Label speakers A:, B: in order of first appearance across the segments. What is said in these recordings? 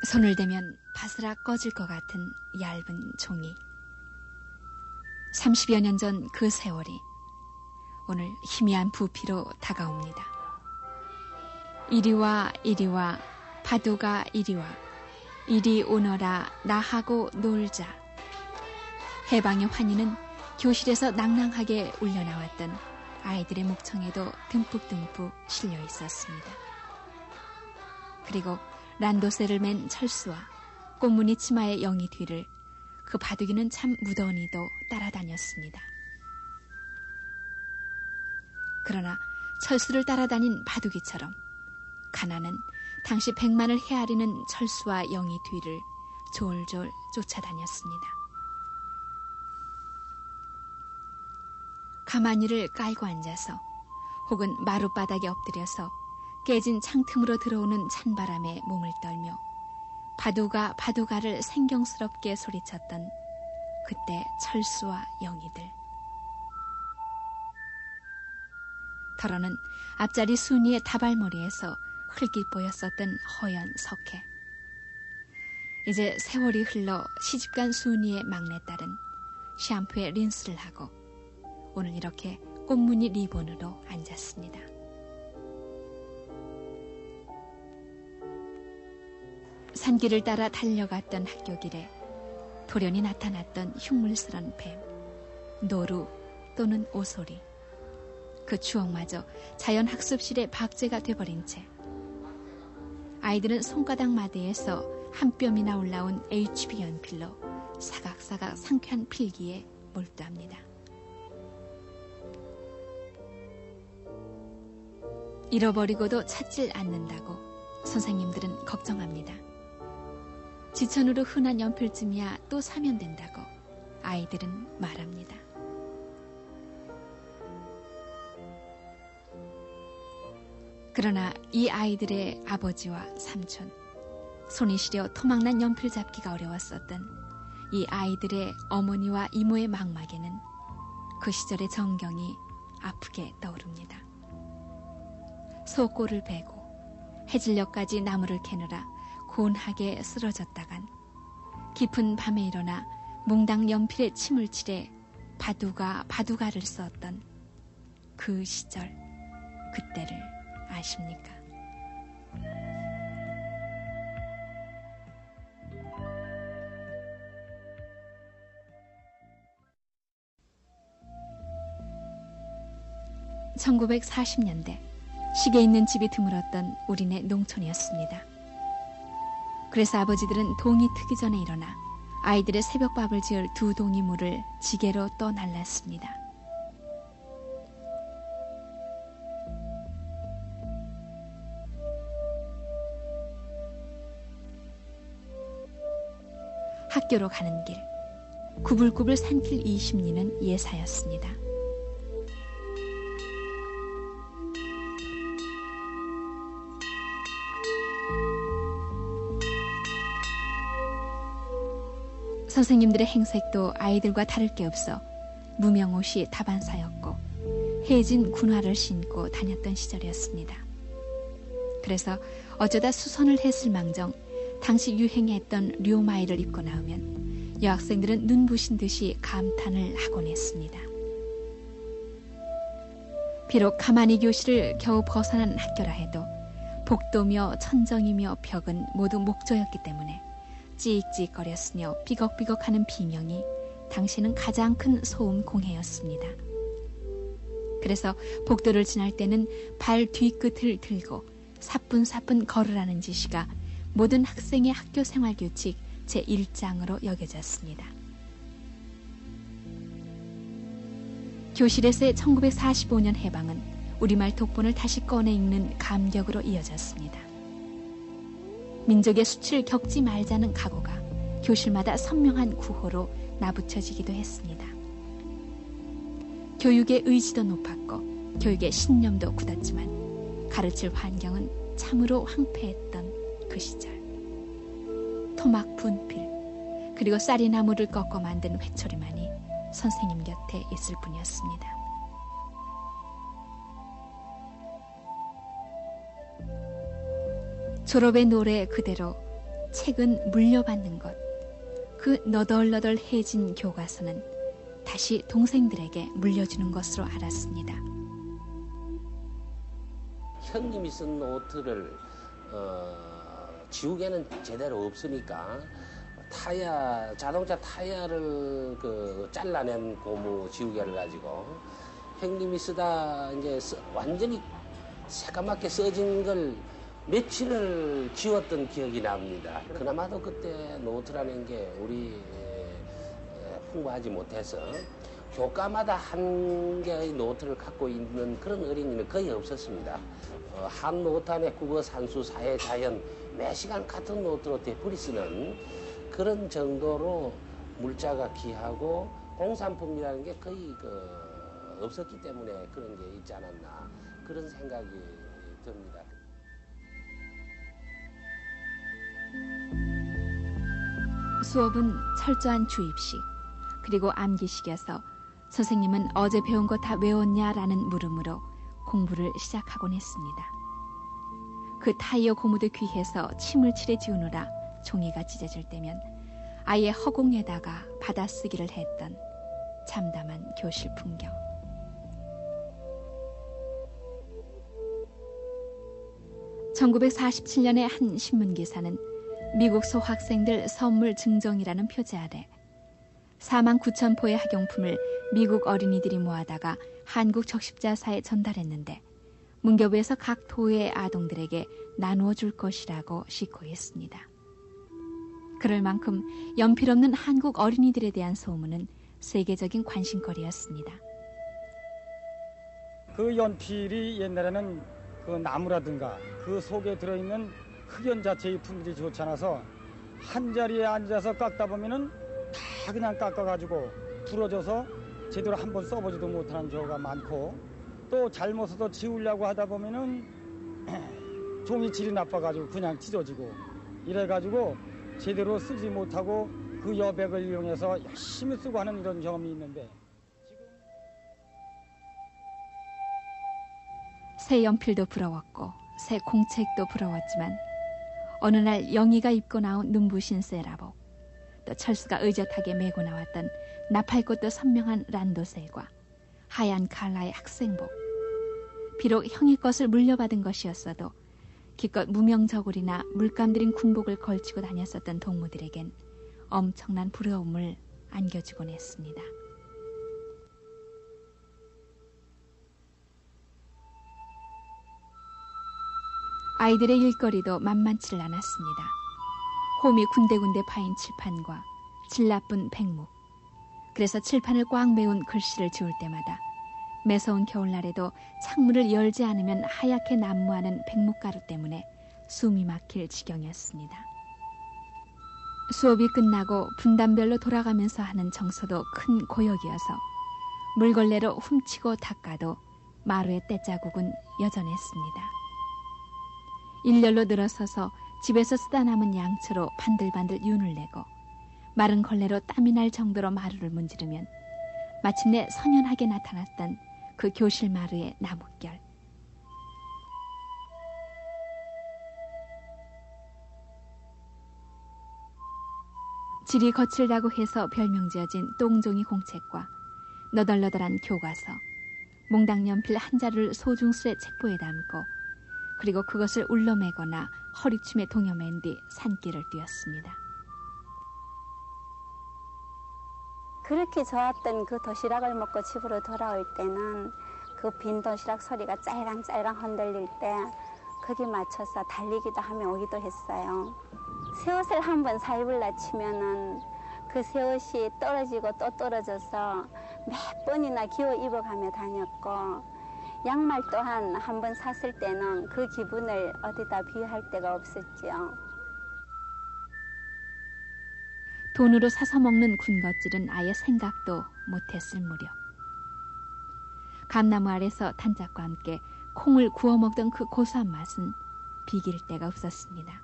A: 손을 대면 바스락 꺼질 것 같은 얇은 종이. 30여 년 전 그 세월이 오늘 희미한 부피로 다가옵니다. 이리와 이리와 바둑아 이리와 이리 오너라 나하고 놀자. 해방의 환희는 교실에서 낭낭하게 울려나왔던 아이들의 목청에도 듬뿍듬뿍 실려 있었습니다. 그리고 란도세를 맨 철수와 꽃무늬 치마의 영희 뒤를 그 바둑이는 참 무던히도 따라다녔습니다. 그러나 철수를 따라다닌 바둑이처럼 가난은 당시 100만을 헤아리는 철수와 영희 뒤를 졸졸 쫓아다녔습니다. 가마니를 깔고 앉아서 혹은 마룻바닥에 엎드려서 깨진 창틈으로 들어오는 찬바람에 몸을 떨며 바둑아 바둑아를 생경스럽게 소리쳤던 그때 철수와 영희들. 더러는 앞자리 순이의 다발머리에서 흘깃 보였었던 허연 석회. 이제 세월이 흘러 시집간 순이의 막내딸은 샴푸에 린스를 하고 오늘 이렇게 꽃무늬 리본으로 앉았습니다. 산길을 따라 달려갔던 학교 길에 돌연히 나타났던 흉물스런 뱀, 노루 또는 오소리. 그 추억마저 자연학습실의 박제가 돼버린 채 아이들은 손가락 마디에서 한 뼘이나 올라온 HB 연필로 사각사각 상쾌한 필기에 몰두합니다. 잃어버리고도 찾질 않는다고 선생님들은 걱정합니다. 지천으로 흔한 연필쯤이야 또 사면 된다고 아이들은 말합니다. 그러나 이 아이들의 아버지와 삼촌, 손이 시려 토막난 연필 잡기가 어려웠었던 이 아이들의 어머니와 이모의 망막에는 그 시절의 정경이 아프게 떠오릅니다. 소꼬를 베고 해질녘까지 나무를 캐느라 곤하게 쓰러졌다간 깊은 밤에 일어나 몽당 연필에 침을 칠해 바둑아 바둑아를 썼던 그 시절, 그때를 아십니까? (1940년대) 시계 있는 집이 드물었던 우리네 농촌이었습니다. 그래서 아버지들은 동이 트기 전에 일어나 아이들의 새벽밥을 지을 2동이 물을 지게로 떠날랐습니다. 학교로 가는 길, 구불구불 산길 20리는 예사였습니다. 선생님들의 행색도 아이들과 다를 게 없어 무명옷이 다반사였고 해진 군화를 신고 다녔던 시절이었습니다. 그래서 어쩌다 수선을 했을 망정 당시 유행했던 류마이를 입고 나오면 여학생들은 눈부신 듯이 감탄을 하곤 했습니다. 비록 가만히 교실을 겨우 벗어난 학교라 해도 복도며 천정이며 벽은 모두 목조였기 때문에 찌익찌익거렸으며 삐걱삐걱하는 비명이 당시는 가장 큰 소음 공해였습니다. 그래서 복도를 지날 때는 발 뒤끝을 들고 사뿐사뿐 걸으라는 지시가 모든 학생의 학교 생활 규칙 제1장으로 여겨졌습니다. 교실에서의 1945년 해방은 우리말 독본을 다시 꺼내 읽는 감격으로 이어졌습니다. 민족의 수치를 겪지 말자는 각오가 교실마다 선명한 구호로 나붙여지기도 했습니다. 교육의 의지도 높았고 교육의 신념도 굳었지만 가르칠 환경은 참으로 황폐했던 그 시절. 토막 분필 그리고 쌀이나무를 꺾어 만든 회초리만이 선생님 곁에 있을 뿐이었습니다. 졸업의 노래 그대로 책은 물려받는 것. 그 너덜너덜해진 교과서는 다시 동생들에게 물려주는 것으로 알았습니다.
B: 형님이 쓴 노트를 지우개는 제대로 없으니까 자동차 타이어를 잘라낸 고무 지우개를 가지고 형님이 쓰다 이제 완전히 새까맣게 써진 걸 며칠을 지웠던 기억이 납니다. 그나마도 그때 노트라는 게 우리 풍부하지 못해서 교과마다 한 개의 노트를 갖고 있는 그런 어린이는 거의 없었습니다. 한 노트 안에 국어, 산수, 사회, 자연 매 시간 같은 노트로 되풀이 쓰는 그런 정도로 물자가 귀하고 공산품이라는 게 거의 없었기 때문에 그런 게 있지 않았나 그런 생각이 듭니다.
A: 수업은 철저한 주입식 그리고 암기식이어서 선생님은 어제 배운 거 다 외웠냐라는 물음으로 공부를 시작하곤 했습니다. 그 타이어 고무도 귀해서 침을 칠해 지우느라 종이가 찢어질 때면 아예 허공에다가 받아쓰기를 했던 참담한 교실 풍경. (1947년의) 한 신문기사는 미국 소학생들 선물 증정이라는 표제 아래 49,000포의 학용품을 미국 어린이들이 모아다가 한국 적십자사에 전달했는데 문교부에서 각 도의 아동들에게 나누어 줄 것이라고 시코했습니다. 그럴 만큼 연필 없는 한국 어린이들에 대한 소문은 세계적인 관심거리였습니다.
C: 그 연필이 옛날에는 그 나무라든가 그 속에 들어있는 흑연 자체의 품질이 좋지 않아서 한 자리에 앉아서 깎다 보면은 다 그냥 깎아가지고 부러져서 제대로 한번 써보지도 못하는 경우가 많고 또 잘못 써서 지우려고 하다 보면은 종이 질이 나빠가지고 그냥 찢어지고 이래가지고 제대로 쓰지 못하고 그 여백을 이용해서 열심히 쓰고 하는 이런 경험이 있는데
A: 새 연필도 부러웠고 새 공책도 부러웠지만 어느 날 영희가 입고 나온 눈부신 세라복 또 철수가 의젓하게 메고 나왔던 나팔꽃도 선명한 란도셀과 하얀 칼라의 학생복 비록 형의 것을 물려받은 것이었어도 기껏 무명저고리나 물감 들인 군복을 걸치고 다녔었던 동무들에겐 엄청난 부러움을 안겨주곤 했습니다. 아이들의 일거리도 만만치를 않았습니다. 홈이 군데군데 파인 칠판과 질나쁜 백목. 그래서 칠판을 꽉 메운 글씨를 지울 때마다 매서운 겨울날에도 창문을 열지 않으면 하얗게 난무하는 백목가루 때문에 숨이 막힐 지경이었습니다. 수업이 끝나고 분단별로 돌아가면서 하는 정서도 큰 고역이어서 물걸레로 훔치고 닦아도 마루의 때자국은 여전했습니다. 일렬로 늘어서서 집에서 쓰다 남은 양초로 반들반들 윤을 내고 마른 걸레로 땀이 날 정도로 마루를 문지르면 마침내 선연하게 나타났던 그 교실 마루의 나뭇결. 질이 거칠다고 해서 별명 지어진 똥종이 공책과 너덜너덜한 교과서, 몽당 연필 한 자루를 소중스레 책보에 담고 그리고 그것을 울러매거나 허리춤에 동여맨 뒤 산길을 뛰었습니다.
D: 그렇게 좋았던 그 도시락을 먹고 집으로 돌아올 때는 그 빈 도시락 소리가 짤랑짤랑 흔들릴 때 거기 맞춰서 달리기도 하며 오기도 했어요. 새 옷을 한번 사입을라 치면은 그 새 옷이 떨어지고 또 떨어져서 몇 번이나 기어 입어가며 다녔고 양말 또한 한 번 샀을 때는 그 기분을 어디다 비할 데가 없었죠.
A: 돈으로 사서 먹는 군것질은 아예 생각도 못했을 무렵. 감나무 아래서 단짝과 함께 콩을 구워 먹던 그 고소한 맛은 비길 데가 없었습니다.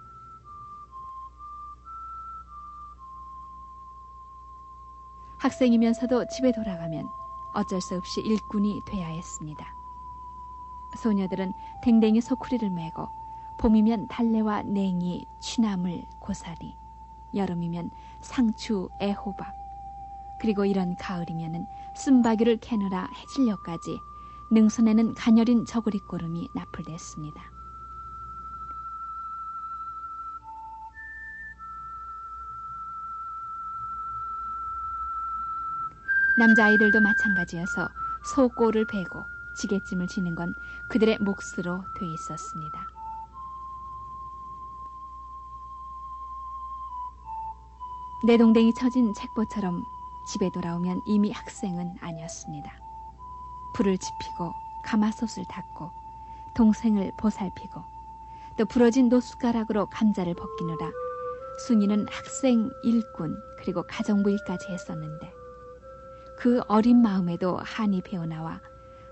A: 학생이면서도 집에 돌아가면 어쩔 수 없이 일꾼이 돼야 했습니다. 소녀들은 댕댕이 소쿠리를 메고 봄이면 달래와 냉이, 취나물, 고사리, 여름이면 상추, 애호박, 그리고 이런 가을이면은 쓴바귀를 캐느라 해질녘까지 능선에는 가녀린 저고리꼬름이 납불됐습니다. 남자아이들도 마찬가지여서 소꼬를 베고 지게찜을 지는 건 그들의 몫으로 돼 있었습니다. 내동댕이 처진 책보처럼 집에 돌아오면 이미 학생은 아니었습니다. 불을 지피고 가마솥을 닦고 동생을 보살피고 또 부러진 노숟가락으로 감자를 벗기느라 순이는 학생, 일꾼 그리고 가정부 일까지 했었는데 그 어린 마음에도 한이 배어나와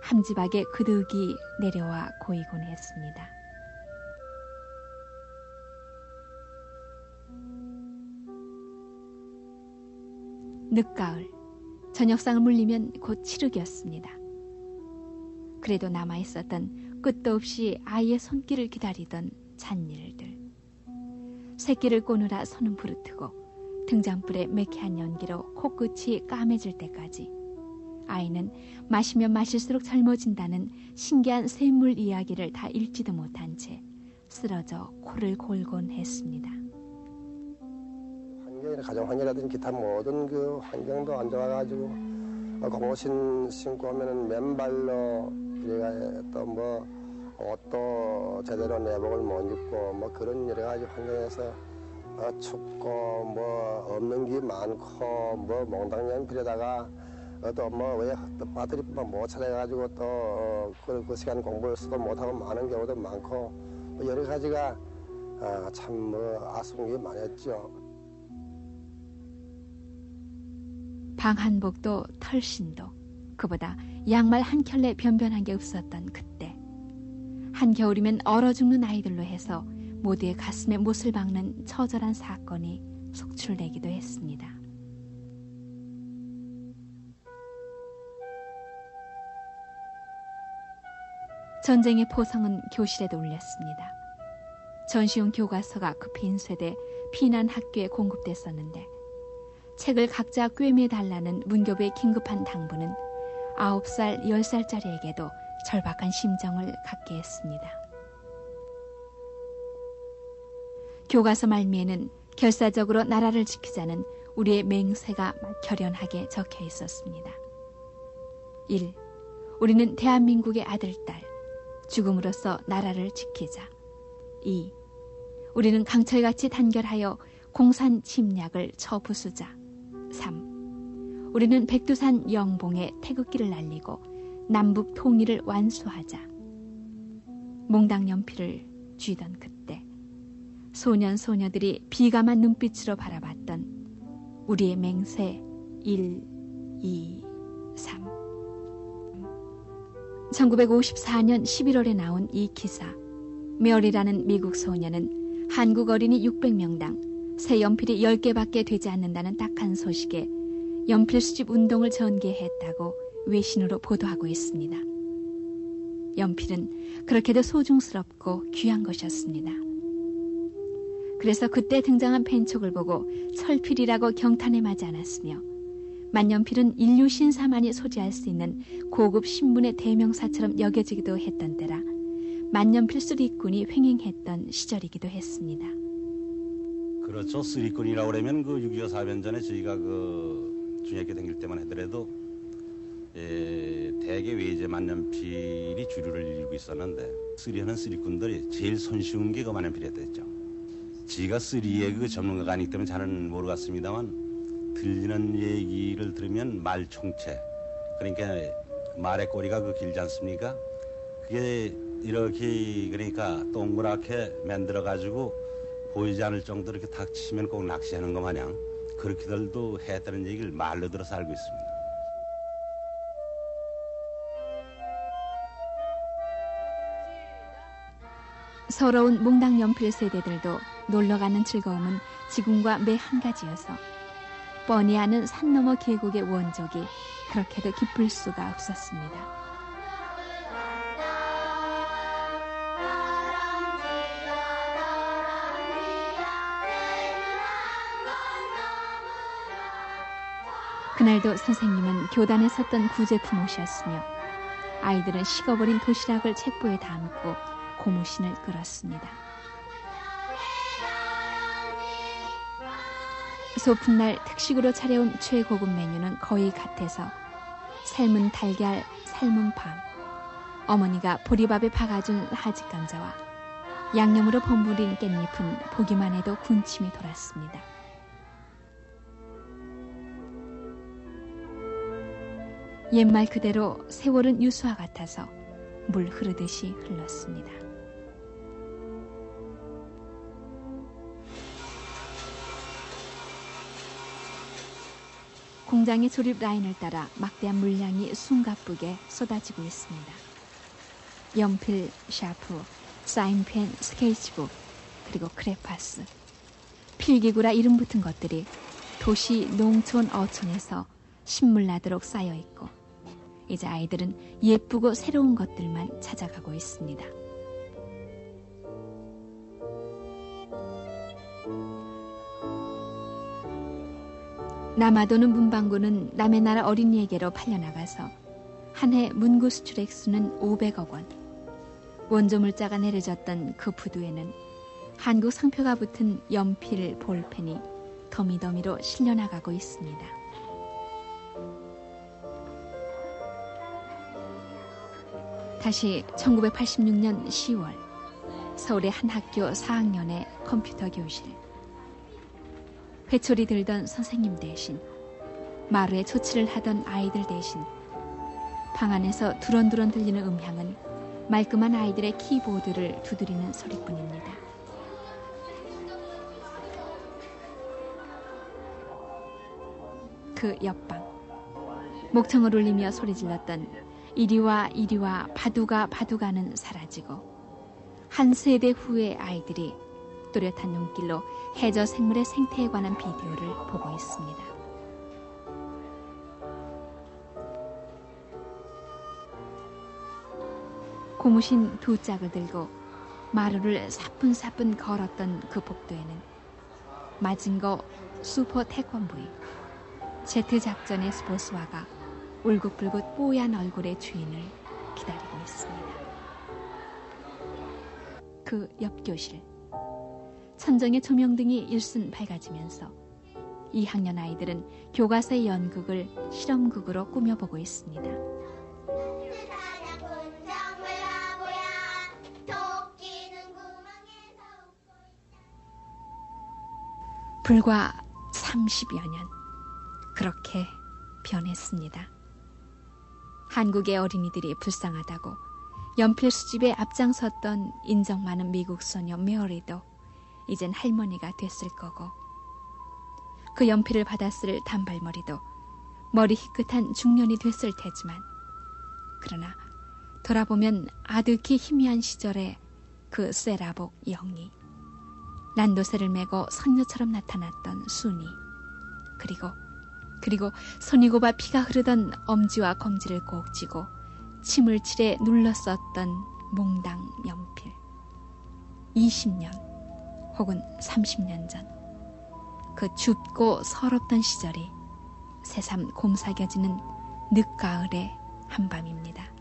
A: 함지박에 그득이 내려와 고이곤 했습니다. 늦가을, 저녁상을 물리면 곧 칠흑이었습니다. 그래도 남아있었던 끝도 없이 아이의 손길을 기다리던 잔일들. 새끼를 꼬느라 손은 부르트고 등잔불에 매캐한 연기로 코끝이 까매질 때까지 아이는 마시면 마실수록 젊어진다는 신기한 샘물 이야기를 다 읽지도 못한 채 쓰러져 코를 골곤 했습니다.
E: 가정 환경이라든지 기타 모든 그 환경도 안 좋아가지고 고무신 신고 하면은 맨발로 이래가 또 뭐 옷도 제대로 내복을 못 입고 뭐 그런 여러 가지 환경에서 춥고 뭐 없는 게 많고 뭐 몽당연필에다가 또 뭐 왜 배터리 못 찾아가지고 또 그 시간 공부해서도 못하고 많은 경우도 많고 뭐 여러 가지가 참 뭐 아쉬운 게 많았죠.
A: 방한복도 털신도 그보다 양말 한 켤레 변변한 게 없었던 그때 한겨울이면 얼어 죽는 아이들로 해서 모두의 가슴에 못을 박는 처절한 사건이 속출되기도 했습니다. 전쟁의 포성은 교실에도 울렸습니다. 전시용 교과서가 그 빈쇠대 피난 학교에 공급됐었는데 책을 각자 꿰매달라는 문교부의 긴급한 당부는 9살, 10살짜리에게도 절박한 심정을 갖게 했습니다. 교과서 말미에는 결사적으로 나라를 지키자는 우리의 맹세가 결연하게 적혀 있었습니다. 1. 우리는 대한민국의 아들딸, 죽음으로써 나라를 지키자. 2. 우리는 강철같이 단결하여 공산 침략을 처부수자. 3. 우리는 백두산 영봉에 태극기를 날리고 남북 통일을 완수하자. 몽당 연필을 쥐던 그때 소년 소녀들이 비감한 눈빛으로 바라봤던 우리의 맹세 1, 2, 3. 1954년 11월에 나온 이 기사. 메어리라는 미국 소녀는 한국 어린이 600명당 새 연필이 10개밖에 되지 않는다는 딱한 소식에 연필 수집 운동을 전개했다고 외신으로 보도하고 있습니다. 연필은 그렇게도 소중스럽고 귀한 것이었습니다. 그래서 그때 등장한 펜촉을 보고 철필이라고 경탄에 마지 않았으며 만연필은 인류 신사만이 소지할 수 있는 고급 신분의 대명사처럼 여겨지기도 했던 때라 만연필 쓰리꾼이 횡행했던 시절이기도 했습니다.
F: 그렇죠. 쓰리꾼이라고 그러면 그 6.25 사변전에 저희가 그 중학교 다닐 때만 하더라도 대개 외제 만년필이 주류를 이루고 있었는데 쓰리하는 쓰리꾼들이 제일 손쉬운 게 그 만년필이었죠. 지가 쓰리의 그 전문가가 아니기 때문에 잘은 모르겠습니다만 들리는 얘기를 들으면 말총체, 그러니까 말의 꼬리가 그 길지 않습니까? 그게 이렇게 그러니까 동그랗게 만들어 가지고 보이지 않을 정도로 이렇게 탁 치면 꼭 낚시하는 것 마냥 그렇게들도 했다는 얘기를 말로 들어서 알고 있습니다.
A: 서러운 몽당 연필 세대들도 놀러가는 즐거움은 지금과 매 한 가지여서 뻔히 아는 산 너머 계곡의 원적이 그렇게도 기쁠 수가 없었습니다. 그날도 선생님은 교단에 섰던 구제품 옷이었으며 아이들은 식어버린 도시락을 책보에 담고 고무신을 끌었습니다. 소풍날 특식으로 차려온 최고급 메뉴는 거의 같아서 삶은 달걀, 삶은 밤, 어머니가 보리밥에 박아준 하직감자와 양념으로 버무린 깻잎은 보기만 해도 군침이 돌았습니다. 옛말 그대로 세월은 유수와 같아서 물 흐르듯이 흘렀습니다. 공장의 조립 라인을 따라 막대한 물량이 숨가쁘게 쏟아지고 있습니다. 연필, 샤프, 사인펜, 스케치북, 그리고 크레파스, 필기구라 이름 붙은 것들이 도시, 농촌, 어촌에서 신물나도록 쌓여있고 이제 아이들은 예쁘고 새로운 것들만 찾아가고 있습니다. 남아도는 문방구는 남의 나라 어린이에게로 팔려나가서 한 해 문구 수출 액수는 500억 원. 원조 물자가 내려졌던 그 부두에는 한국 상표가 붙은 연필, 볼펜이 더미더미로 실려나가고 있습니다. 다시 1986년 10월 서울의 한 학교 4학년의 컴퓨터 교실. 회초리 들던 선생님 대신 마루에 조치를 하던 아이들 대신 방 안에서 두런두런 들리는 음향은 말끔한 아이들의 키보드를 두드리는 소리뿐입니다. 그 옆방 목청을 울리며 소리질렀던 이리와 이리와 바두가는 사라지고 한 세대 후의 아이들이 또렷한 눈길로 해저 생물의 생태에 관한 비디오를 보고 있습니다. 고무신 2짝을 들고 마루를 사뿐사뿐 걸었던 그 복도에는 마징거 슈퍼 태권브이 제트 작전의 스포츠화가 울긋불긋 뽀얀 얼굴의 주인을 기다리고 있습니다. 그 옆 교실 천정의 조명등이 일순 밝아지면서 2학년 아이들은 교과서의 연극을 실험극으로 꾸며보고 있습니다. 불과 30여 년 그렇게 변했습니다. 한국의 어린이들이 불쌍하다고 연필 수집에 앞장섰던 인정 많은 미국 소녀 메어리도 이젠 할머니가 됐을 거고 그 연필을 받았을 단발머리도 머리 희끗한 중년이 됐을 테지만 그러나 돌아보면 아득히 희미한 시절의 그 쇠라복 영희, 란도세를 메고 선녀처럼 나타났던 순이, 그리고 손이 곱아 피가 흐르던 엄지와 검지를 꼭 쥐고 침을 칠해 눌렀었던 몽당 연필. 20년 혹은 30년 전 그 춥고 서럽던 시절이 새삼 곰삭여지는 늦가을의 한밤입니다.